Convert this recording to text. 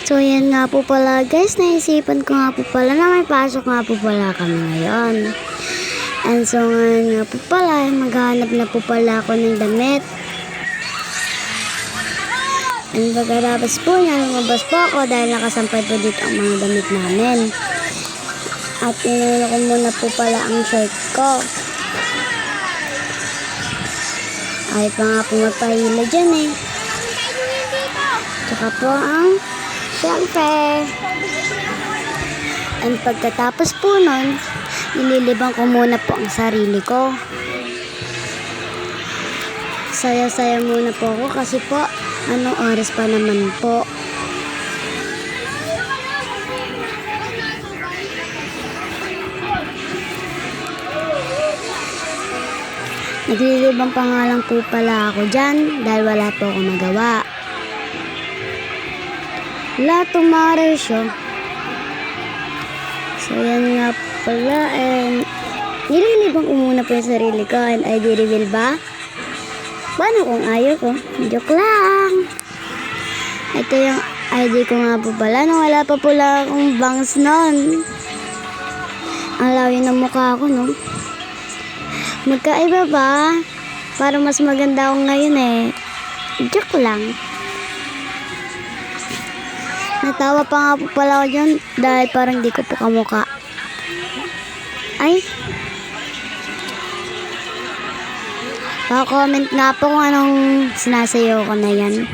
So, yan nga po pala guys, naisipan ko nga po pala na may pasok nga po pala kami ngayon. And so, ngayon nga po pala, maghahanap na po pala ako ng damit. And pagkatapos po niya, lumabas po ako dahil nakasampay po dito ang mga damit namin. At inulo ko muna po pala ang shirt ko. Ay pa nga po magpahila dyan eh. Tsaka po ang syempre. And pagkatapos po nun, ililibang ko muna po ang sarili ko. Saya-saya muna po ako kasi po, anong oras pa naman po. Naglilibang pa nga lang po pala ako dyan dahil wala po ako magawa. La tumaresyo. So yan nga pala, and nililibang ko muna po yung sarili ko. And ID reveal ba? Paano kung ayaw ko? Joke lang. Ito yung ID ko nga po pala nung wala pa pala akong bangs nun. Ang lawi ng mukha ko, no? Magkaiba ba? Para mas maganda ako ngayon eh. Joke lang. Natawa pa nga po pala ako dyan dahil parang di ko po kamukha. Ay. Pa-comment nga po kung anong sinasayaw ko na yan.